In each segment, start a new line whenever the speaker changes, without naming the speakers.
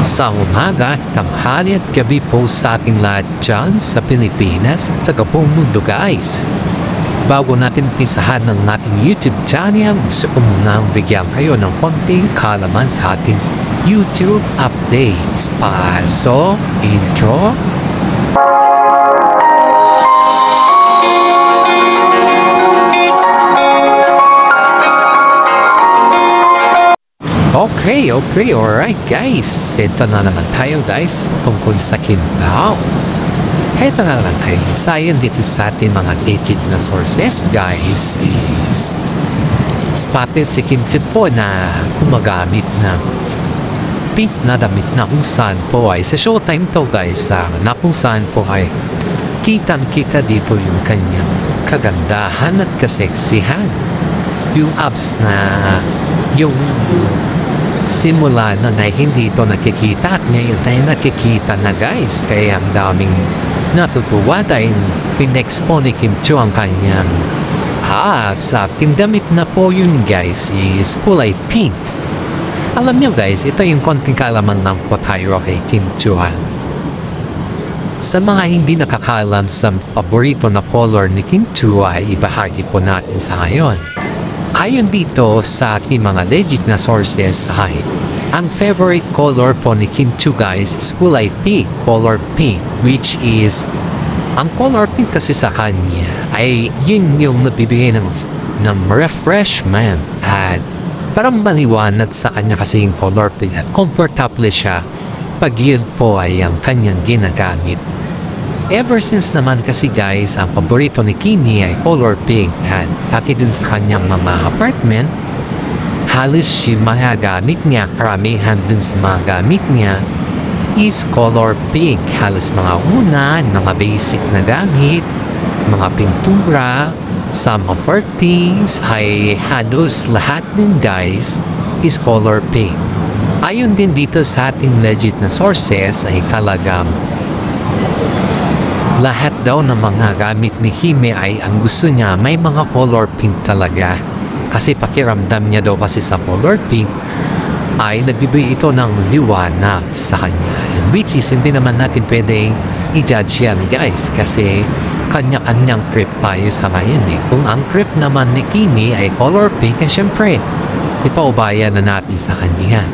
Sa umaga, tanghali at gabi po sa ating lahat dyan sa Pilipinas at sa buong mundo guys. Bago natin pisahan ng ating YouTube channel, gusto ko munang bigyan kayo ng konting kaalaman sa ating YouTube updates. So, intro. Okay, alright guys. Ito na naman tayo guys tungkol sa Kinlaw. Ito na naman tayo. Sayon dito sa ating mga legit na sources guys is spotted si Kim Chiu po na gumagamit ng pink na damit na kung saan po ay sa showtime to guys na kung saan po ay kitang-kita dito yung kanyang kagandahan at kaseksihan. Yung abs na yung simula na hindi ito nakikita at ngayon tayo nakikita na guys, kaya ang daming natutuwa dahil pinexpo ni Kim Chiu ang kanyang abs at damit na po yun guys is kulay pink. Alam nyo guys, ito yung konting kaalaman lang po tayo kay Kim Chiu. Sa mga hindi nakakaalam sa paborito na color ni Kim Chiu ay ibahagi po natin sa ngayon. Ayon dito sa ating mga legit na sources ay ang favorite color po ni Kim Chiu guys is kulay pink, color pink, which is ang color pink kasi sa kanya ay yun yung nabibigay ng refreshment at parang maliwanag sa kanya kasi yung color pink at comfortable siya pag yun po ay ang kanyang ginagamit. Ever since naman kasi guys, ang paborito ni Kimi ay color pink at pati din sa kanyang mga apartment, halos siya magagamit niya, karamihan din sa mga gamit niya is color pink. Halos mga unan, mga basic na gamit, mga pintura, some of our things ay halos lahat din guys is color pink. Ayon din dito sa ating legit na sources ay talagang lahat daw ng mga gamit ni Hime ay ang gusto niya may mga color pink talaga. Kasi pakiramdam niya daw kasi sa color pink ay nagbibigay ito ng liwanag sa kanya. And which is hindi naman natin pwedeng i-judge yan guys kasi kanya-kanyang trip tayo sa ngayon eh. Kung ang trip naman ni Kimi ay color pink, eh syempre ipaubayan na natin sa kanya.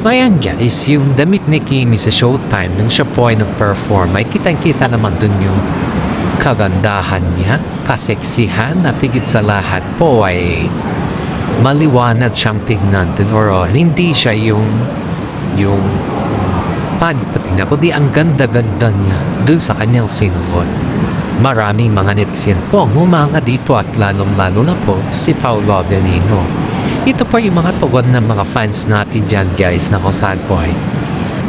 Ngayon guys, yung damit ni Kimi sa showtime nung siya po ay nag-perform ay kitang-kita naman dun yung kagandahan niya, kaseksihan at higit sa lahat po ay maliwanag siyang tignan dun or hindi siya yung panitatin ako di ang ganda-ganda niya dun sa kanyang sinuot. Maraming mga netizen po ang humanga dito at lalong-lalo na po si Paolo Avellino. Ito pa yung mga tugon ng mga fans natin dyan guys na kung saan po ay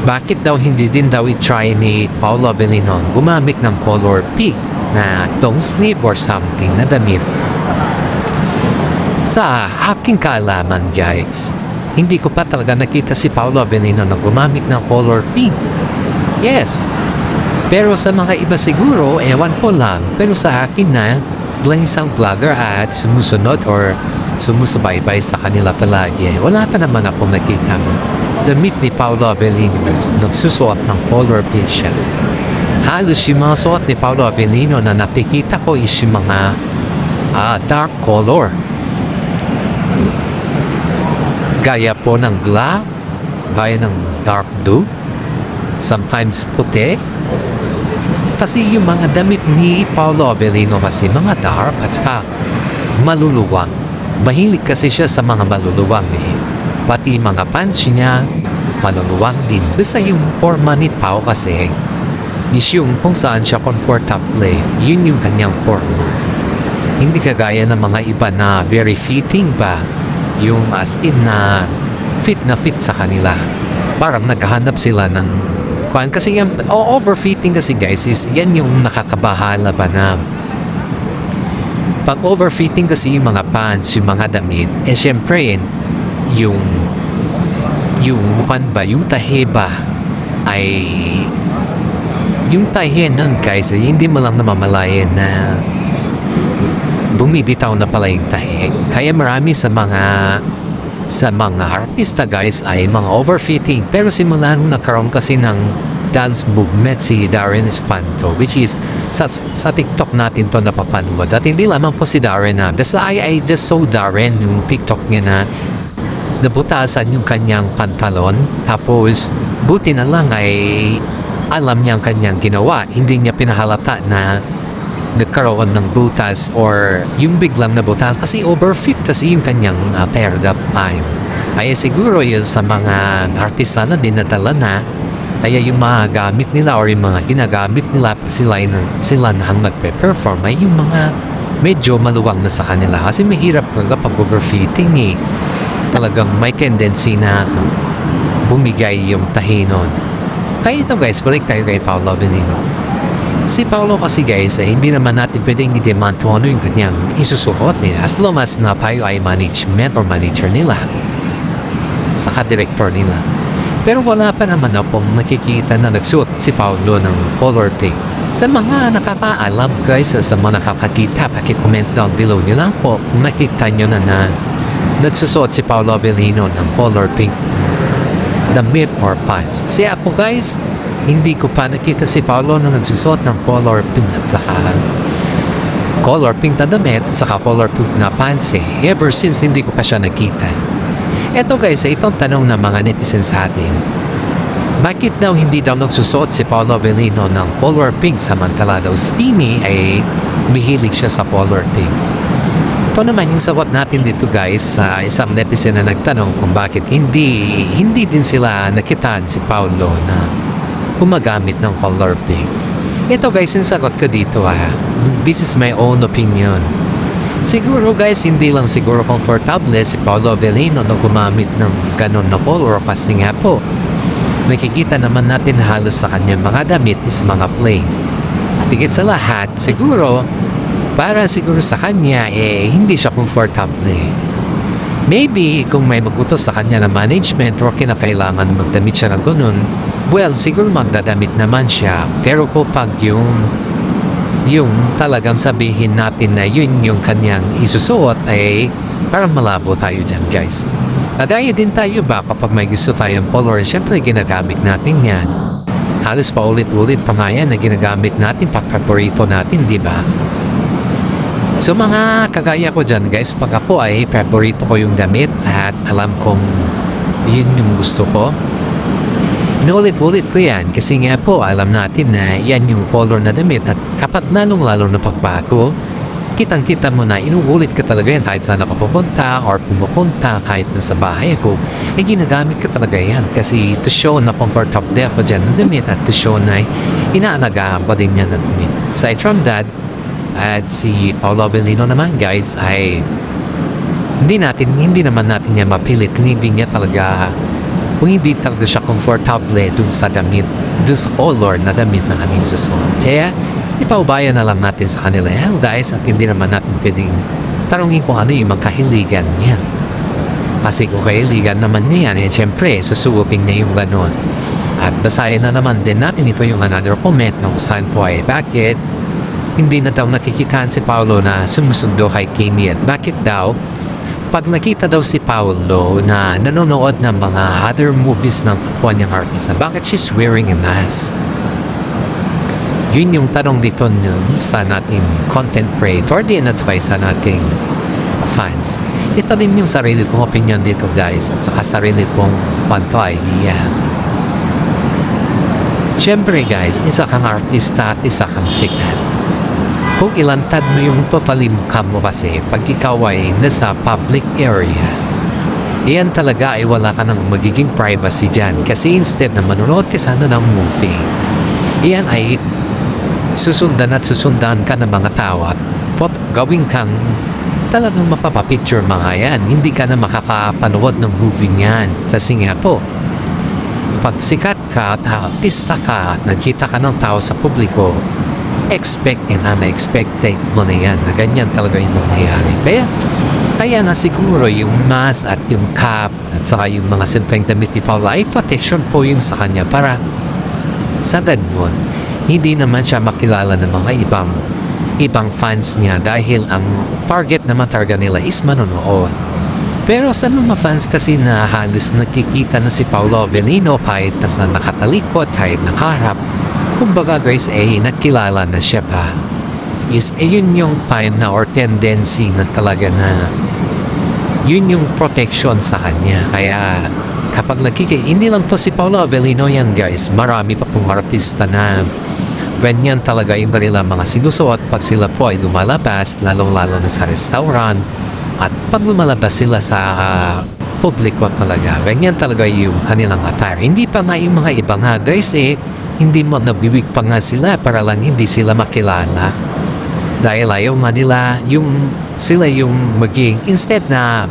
bakit daw hindi din daw i-try ni Paolo Avellino gumamit ng color pink na long sleeve or something na damit. Sa aking kaalaman guys, hindi ko pa talaga nakita si Paolo Avellino na gumamit ng color pink. Yes, pero sa mga iba siguro, ewan ko lang. Pero sa akin na lang isang vlogger at sumusunod or sumusubaybay sa kanila palagi, wala pa naman akong nakita damit ni Paolo Avellino nagsusuot ng color pink siya. Halos yung mga suot ni Paolo Avellino na nakikita ko is yung mga dark color. Gaya po ng black, gaya ng dark blue, sometimes puti. Kasi yung mga damit ni Paolo Avellino kasi mga dark at saka maluluwang. Mahilig kasi siya sa mga maluluwang eh. Pati mga pants niya, maluluwang din. Basta yung forma ni Pao kasi is yung kung saan siya comfortable eh. Yun yung kanyang forma. Hindi kagaya ng mga iba na very fitting ba. Yung as in na fit sa kanila. Parang naghahanap sila ng kasi yung overfitting kasi guys is yan yung nakakabahala ba na pag overfitting kasi yung mga pants, yung mga damit, eh syempre yung tahe ba ay yung tahe nun guys ay hindi mo lang namamalayan na bumibitaw na pala yung tahe. Kaya marami sa mga sa mga artista guys ay mga overfitting. Pero simula nung nagkaroon kasi ng dance movement si Darren Espanto, which is sa TikTok natin to napapanood. At hindi lamang po si Darren na. Basta I just saw Darren yung TikTok niya na nabutasan yung kanyang pantalon. Tapos buti na lang ay alam niya ang kanyang ginawa. Hindi niya pinahalata na nagkaroon ng butas or yung biglang nabutas kasi overfit kasi yung kanyang pair that time. Ay siguro yun sa mga artista na dinadala na kaya yung mga gamit nila or yung mga ginagamit nila sila na ang nagpe-perform ay yung mga medyo maluwang na sa kanila kasi mahirap talaga pag overfitting eh. Talagang may tendency na bumigay yung tahinon. Kaya ito guys, balik tayo kay Paolo Avellino. Si Paolo kasi guys, hindi naman natin pwedeng i-demand kung ano yung kanyang isusuot nila as long as na tayo ay management or manager nila saka director nila. Pero wala pa naman akong nakikita na nagsuot si Paolo ng color pink. Sa mga nakakaalam guys, sa mga nakakakita, pakicomment down below nyo lang po kung nakita nyo na nagsusuot si Paolo Avellino ng color pink damit or pants. Kasi ako guys, hindi ko pa nakita si Paolo na nagsusuot ng color pink at saka color pink na damit at saka color pink na pants eh. Ever since hindi ko pa siya nakita. Eto guys, itong tanong ng mga netizens sa atin. Bakit daw hindi daw nagsusuot si Paolo Avellino ng color pink samantala daw si Tini ay mahilig siya sa color pink? Ito naman yung sagot natin dito guys sa isang netizen na nagtanong kung bakit hindi din sila nakitaan si Paolo na gumagamit ng color pink. Ito guys, yung sagot ko dito this is my own opinion. Siguro guys, hindi lang siguro comfortable si Paolo Avellino na gumamit ng ganon na color kasi nga po makikita naman natin halos sa kanyang mga damit is mga plain. At higit sa lahat, siguro para siguro sa kanya hindi siya comfortable Maybe kung may magutos sa kanya na management or kinakailangan magdamit siya ng ganun, well, siguro magdadamit naman siya. Pero kapag yung talagang sabihin natin na yun yung kanyang isusuot ay parang malabo tayo dyan guys. Kagaya din tayo ba kapag may gusto tayong color, syempre ginagamit natin yan. Halos pa ulit-ulit pa nga yan na ginagamit natin pag paborito natin, di ba? So mga kagaya ko dyan guys, pag ako ay paborito ko yung damit at alam kong yun yung gusto ko, inulit-ulit ko yan kasi nga po alam natin na yan yung color na damit at kapag lalong-lalo na pagbago, kitang-kita mo na inuulit ka talaga yan kahit saan ako pupunta or pumupunta kahit nasa bahay ako, ginagamit ka talaga yan kasi to show na comfortable ako dyan na damit at to show na inaalagaan ko din yan na damit. Aside from that, at si Paolo Avellino naman guys ay hindi naman natin niya mapilit, hindi niya talaga kung hindi talaga siya comfortable dun sa damit, dun sa color na damit na kanyang susuot. Kaya ipaubayan na lang natin sa kanila yan guys at hindi naman natin pwedeng tarungin kung ano yung magkahiligan niya. Kasi kung kahiligan naman niya yan, syempre susuotin niya yung ganon. At basahin na naman din natin ito yung another comment na kung saan po ay bakit hindi na daw nakikitaan si Paolo na sumusundo kay Kimi at bakit daw pag nakita daw si Paolo na nanonood ng mga other movies ng kapwa niyang artista, bakit she's wearing a mask? Yun yung tanong dito sa nating content creator, din at sa nating fans. Ito din yung sarili kong opinion dito guys at saka sarili kong idea. Siyempre guys, isa kang artista at isa kang sikat. Kung ilantad mo yung totally mukha mo kasi pag ikaw ay nasa public area, iyan talaga ay wala ka nang magiging privacy dyan kasi instead na manonood ka sana ng movie, iyan ay susundan ka ng mga tao at gawin kang talagang mapapapicture mga yan. Hindi ka na makakapanood ng movie niyan kasi nga po pag sikat ka at artista ka at nagkita ka ng tao sa publiko, expect and unexpected mo na yan na ganyan talaga yung nangyayari. Kaya na siguro yung mask at yung cap at saka yung mga simpleng damit ni Paolo ay protection po yung sa kanya para sa ganun hindi naman siya makilala ng mga ibang fans niya dahil ang target naman talaga nila is manonood. Pero sa mga fans kasi na halos nakikita na si Paolo Avellino kahit nasa nakatalikod, kahit nakaharap, kumbaga guys nakilala na siya pa. Yun yung time na or tendency na talaga na yun yung protection sa kanya. Kaya kapag hindi lang po si Paolo Avellino yan guys, marami pa pong artista na ganyan talaga yung kanilang mga sinusuot pag sila po ay lumalabas, lalong-lalo na sa restaurant. At pag lumalabas sila sa publiko talaga, ganyan talaga yung kanilang attire. Hindi pa nga yung mga iba nga guys hindi mo nabiwig pa nga sila para lang hindi sila makilala. Dahil ayaw nga nila sila yung maging, instead nga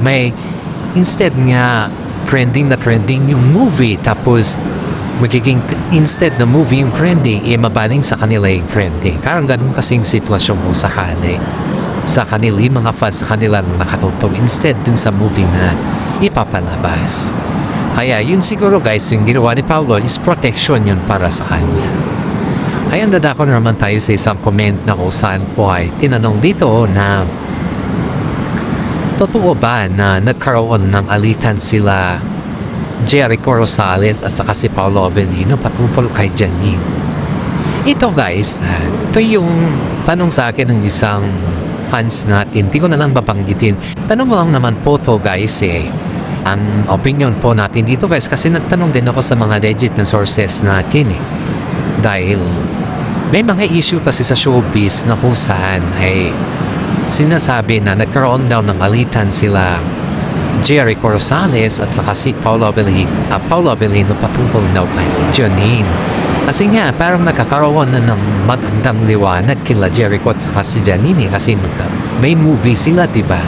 trending yung movie, tapos magiging instead na movie yung trending, mabaling sa kanila yung trending. Parang ganun kasing sitwasyon mo sa kanila, yung mga fans sa kanila nakatutong instead dun sa movie na ipapalabas. Kaya yun siguro guys, yung ginawa ni Paolo is protection yun para sa kanya. Kaya dadako na naman tayo sa isang comment na kung saan po ay tinanong dito na totoo ba na nagkaroon ng alitan sila Jericho Rosales at saka si Paolo Avellino patungkol kay Janine? Ito guys, ito yung tanong sa akin ng isang fans natin. Hindi ko na lang babanggitin. Tanong mo lang naman po to guys ang opinion po natin dito guys, kasi nagtanong din ako sa mga legit na sources natin dahil may mga issue kasi sa showbiz na kung saan sinasabi na nagkaroon daw ng alitan sila Jericho Rosales at saka si Paolo Avellino patungkol daw kay Janine. Kasi nga, parang nakakaroon na ng magandang liwanag kila Jericho at saka si Janine kasi may movie sila, diba?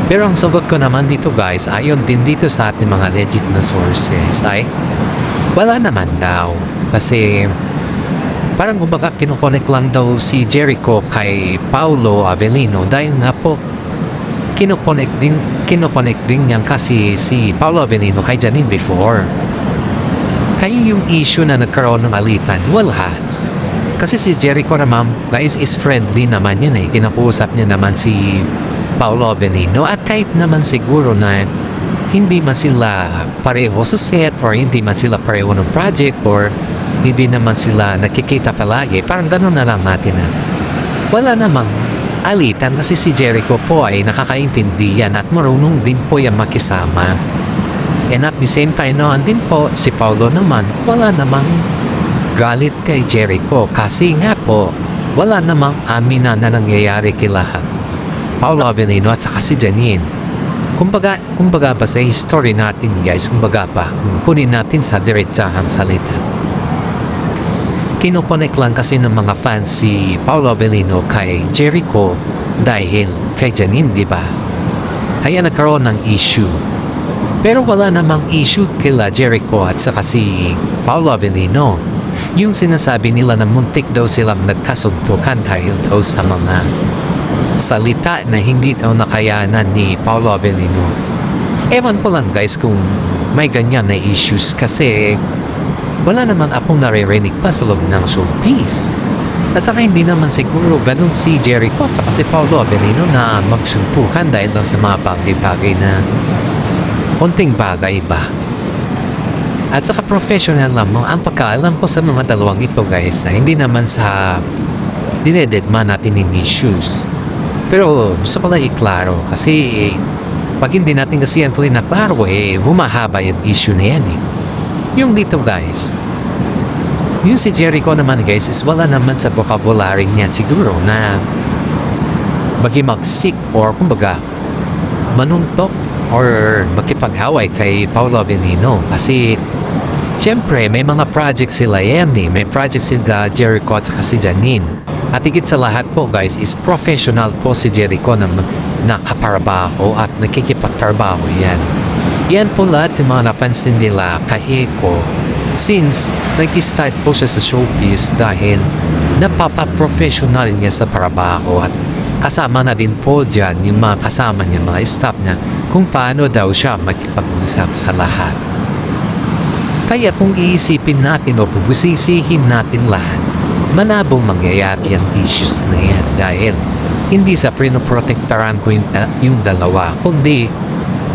Pero ang sagot ko naman dito guys, ayon din dito sa ating mga legit na sources ay wala naman daw. Kasi parang kumbaga kinukonek lang daw si Jericho kay Paolo Avellino dahil nga po kinukonek din niyan kasi si Paolo Avellino kay Janine before. Kaya yung issue na nagkaroon ng alitan, wala. Kasi si Jericho naman, guys, is friendly naman yun Kinakusap niya naman si Paolo Avellino at kahit naman siguro na hindi man sila pareho sa set or hindi man sila pareho ng project or hindi naman sila nakikita palagi, parang gano'n na lang natin wala namang alitan kasi si Jericho po ay nakakaintindihan at marunong din po yung makisama. And at the same time noon din po, si Paolo naman, wala namang galit kay Jericho kasi nga po, wala namang amina na nangyayari kila Paolo Avellino at saka si Janine. Kumbaga pa sa history natin guys, kunin natin sa diretsahang salita. Kinukonek lang kasi ng mga fans si Paolo Avellino kay Jericho dahil kay Janine, di ba? Kaya nagkaroon ng issue. Pero wala namang issue kila Jericho at saka si Paolo Avellino. Yung sinasabi nila na muntik daw silang nagkasuntukan dahil daw sa mga salita na hindi daw nakayanan ni Paolo Avellino. Ewan ko lang guys kung may ganyan na issues kasi wala naman akong naririnig pa sa loob ng showbiz. At saka hindi naman siguro ganun si Jericho at saka si Paolo Avellino na magsuntukan dahil lang sa mga bagay-bagay na konting bagay ba. At saka professional lamang ang pagkaalam ko sa mga dalawang ito guys na hindi naman sa dinededma natin yung issues. Pero gusto ko lang iklaro kasi pag hindi natin kasi yan na klaro humahaba yung issue na yan Yung dito guys, yung si Jericho naman guys is wala naman sa vocabulary niya siguro na mag-sick or kumbaga manuntok or makipaghaway kay Paolo Avellino kasi syempre may mga project sila may project sila Jericho at si Janine at higit sa lahat po guys is professional po si Jericho na nakaparbaho at nakikipagtrabaho yan po lahat yung mga napansin nila kay Eko since nag-start po siya sa showbiz dahil napapa-professional niya sa trabaho at kasama na din po dyan yung mga kasama niya, mga staff niya kung paano daw siya makipag-usap sa lahat. Kaya kung iisipin natin o pubusisihin natin lahat, manabong mangyayari ang issues na yan dahil hindi sa pinoprotektaran ko yung dalawa, kundi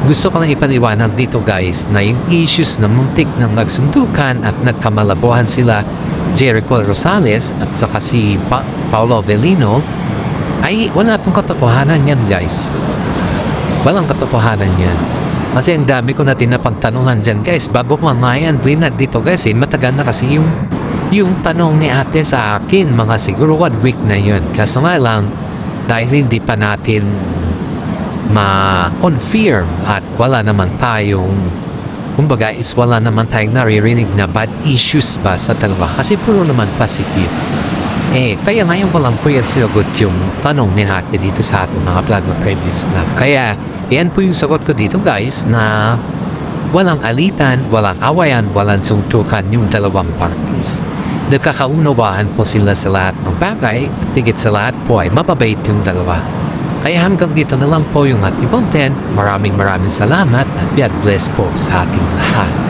Gusto ko lang ipaliwanag dito guys na yung issues na muntik ng nagsundukan at nagkamalabuhan sila Jericho Rosales at saka si Paolo Avellino ay wala pong katotohanan yan guys. Walang katotohanan yan. Kasi ang dami ko na tinapagtanungan dyan guys bago ko mamayan dito guys matagal na kasi yung tanong ni ate sa akin mga siguro 1 week na yun. Kaso nga lang dahil hindi pa natin ma-confirm at wala naman tayong kumbaga is wala naman tayong naririnig na bad issues ba sa dalawa kasi puro naman positive. Kaya ngayon ko lang po yan sinagot yung tanong ni ate dito sa ating mga vlog na previous club. Kaya yan po yung sagot ko dito guys na walang alitan, walang awayan, walang suntukan yung dalawang parties. Nagkakaunawaan po sila sa lahat ng bagay, tigit sa lahat po ay mababait yung dalawa. Kaya hanggang dito na lang po yung ating content. Maraming salamat at God bless po sa ating lahat.